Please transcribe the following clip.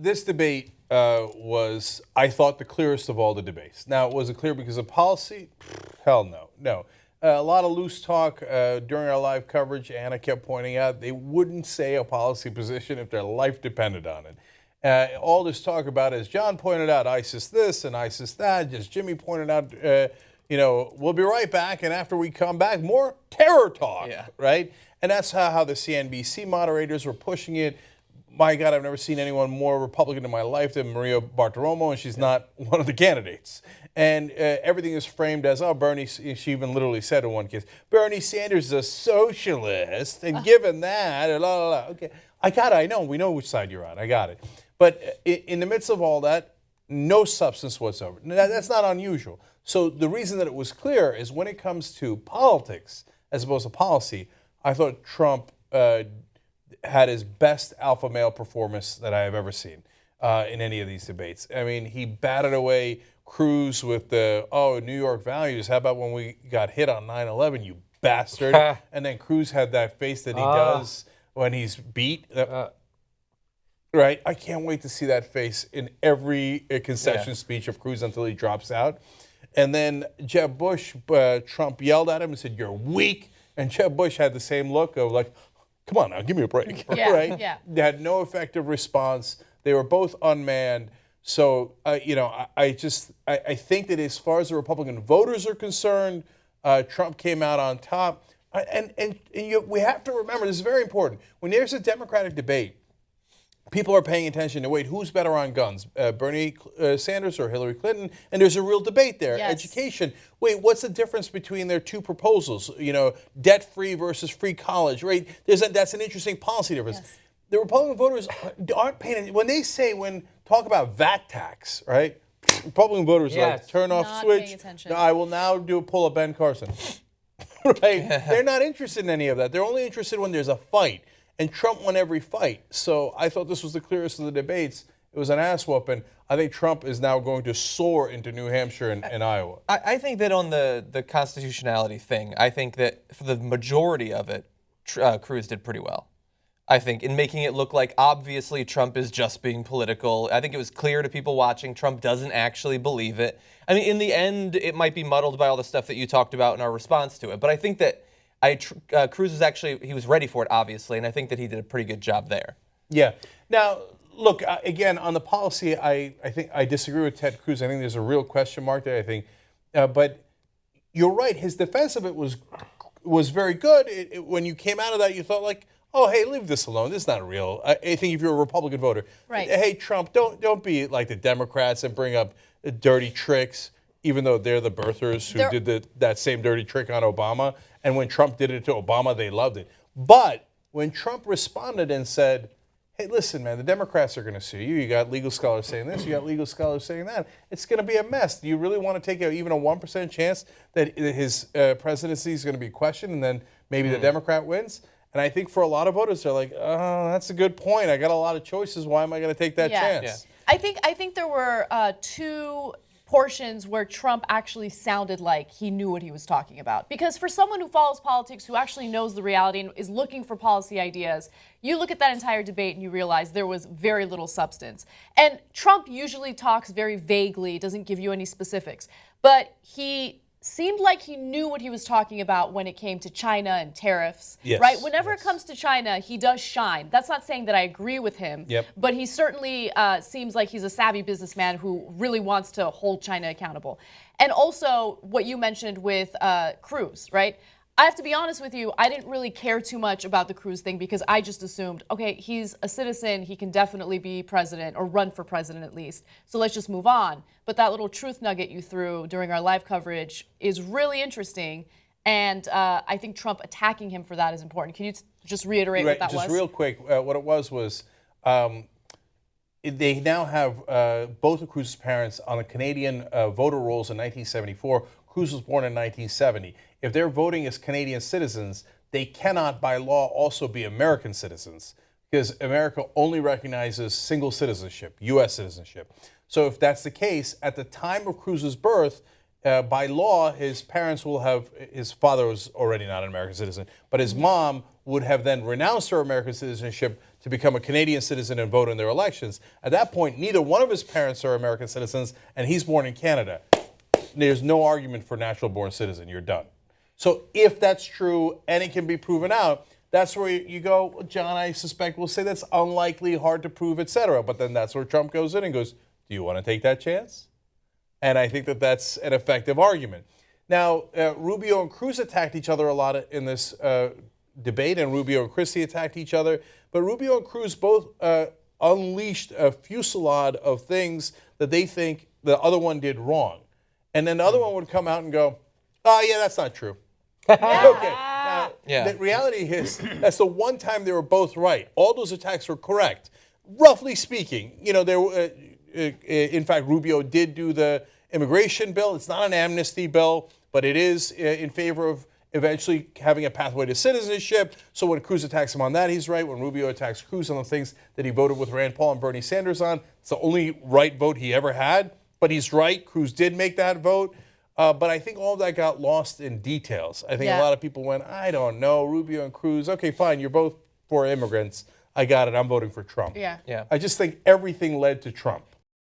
this debate was, I thought, the clearest of all the debates. Now, was it clear because of policy? Hell no. No. A lot of loose talk during our live coverage. Anna kept pointing out they wouldn't say a policy position if their life depended on it. All this talk about, as John pointed out, ISIS this and ISIS that. As Jimmy pointed out, we'll be right back. And after we come back, more terror talk, right? And that's how the CNBC moderators were pushing it. My God, I've never seen anyone more Republican in my life than Maria Bartiromo, and she's not one of the candidates. And everything is framed as, Bernie, she even literally said in one case, Bernie Sanders is a socialist, and given that, Okay, I got it, I know, we know which side you're on, I got it. But in the midst of all that, no substance whatsoever. That's not unusual. So the reason that it was clear is when it comes to politics, as opposed to policy, I thought Trump had his best alpha male performance that I have ever seen in any of these debates. I mean, he batted away Cruz with the, New York values. How about when we got hit on 9/11, you bastard? And then Cruz had that face that he does when he's beat. Right? I can't wait to see that face in every concession speech of Cruz until he drops out. And then Jeb Bush, Trump yelled at him and said, "You're weak." And Jeb Bush had the same look of like, come on now, give me a break, right? Yeah. They had no effective response. They were both unmanned. So, I think that as far as the Republican voters are concerned, Trump came out on top. And we have to remember, this is very important. When there's a Democratic debate, people are paying attention to, wait, who's better on guns, Bernie Sanders or Hillary Clinton? And there's a real debate there. Yes. Education. Wait, what's the difference between their two proposals? Debt-free versus free college, right? That's an interesting policy difference. Yes. The Republican voters aren't paying attention. When talk about VAT tax, right? Republican voters like, turn off switch. No, I will now pull a Ben Carson. Right? They're not interested in any of that. They're only interested when there's a fight. And Trump won every fight. So I thought this was the clearest of the debates. It was an ass whooping. I think Trump is now going to soar into New Hampshire and Iowa. I think that on the constitutionality thing, I think that for the majority of it, Cruz did pretty well. I think in making it look like obviously Trump is just being political. I think it was clear to people watching Trump doesn't actually believe it. I mean, in the end, it might be muddled by all the stuff that you talked about in our response to it. But I think that Cruz was he was ready for it, obviously, and I think that he did a pretty good job there. Yeah. Now, look, again, on the policy, I think I disagree with Ted Cruz. I think there's a real question mark there, I think. But you're right. His defense of it was very good. When you came out of that, you thought like, oh, hey, leave this alone. This is not real. I think if you're a Republican voter, right. Hey, Trump, don't be like the Democrats and bring up dirty tricks, even though they're the birthers who did that same dirty trick on Obama. And when Trump did it to Obama, they loved it. But when Trump responded and said, hey, listen, man, the Democrats are going to sue you. You got legal scholars saying this. You got legal scholars saying that. It's going to be a mess. Do you really want to take even a 1% chance that his presidency is going to be questioned and then maybe the Democrat wins? And I think for a lot of voters, they're like, oh, that's a good point. I got a lot of choices. Why am I going to take that chance? Yeah. I think there were two portions where Trump actually sounded like he knew what he was talking about. Because for someone who follows politics, who actually knows the reality and is looking for policy ideas, you look at that entire debate and you realize there was very little substance. And Trump usually talks very vaguely, doesn't give you any specifics. But he seemed like he knew what he was talking about when it came to China and tariffs, right? Whenever it comes to China, he does shine. That's not saying that I agree with him, but he certainly seems like he's a savvy businessman who really wants to hold China accountable. And also what you mentioned with Cruz, right? I have to be honest with you, I didn't really care too much about the Cruz thing because I just assumed, okay, he's a citizen, he can definitely be president or run for president at least, so let's just move on. But that little truth nugget you threw during our live coverage is really interesting, and I think Trump attacking him for that is important. Can you just reiterate what that was? Just real quick, what it was they now have both of Cruz's parents on the Canadian voter rolls in 1974. Cruz was born in 1970. If they're voting as Canadian citizens, they cannot by law also be American citizens because America only recognizes single citizenship, U.S. citizenship. So if that's the case, at the time of Cruz's birth, by law, his parents will have, his father was already not an American citizen, but his mom would have then renounced her American citizenship to become a Canadian citizen and vote in their elections. At that point, neither one of his parents are American citizens, and he's born in Canada. There's no argument for natural-born citizen. You're done. So if that's true and it can be proven out, that's where you go, well, John, I suspect will say that's unlikely, hard to prove, et cetera. But then that's where Trump goes in and goes, do you want to take that chance? And I think that that's an effective argument. Now, Rubio and Cruz attacked each other a lot in this debate, and Rubio and Christie attacked each other. But Rubio and Cruz both unleashed a fusillade of things that they think the other one did wrong. And then the other one would come out and go, oh, yeah, that's not true. Okay. Now, the reality is that's the one time they were both right. All those attacks were correct. Roughly speaking, in fact, Rubio did do the immigration bill. It's not an amnesty bill, but it is in favor of eventually having a pathway to citizenship. So when Cruz attacks him on that, he's right. When Rubio attacks Cruz on the things that he voted with Rand Paul and Bernie Sanders on, it's the only right vote he ever had. But he's right. Cruz did make that vote. But I think all of that got lost in details. I think a lot of people went, I don't know, Rubio and Cruz. Okay, fine. You're both for immigrants. I got it. I'm voting for Trump. Yeah. I just think everything led to Trump.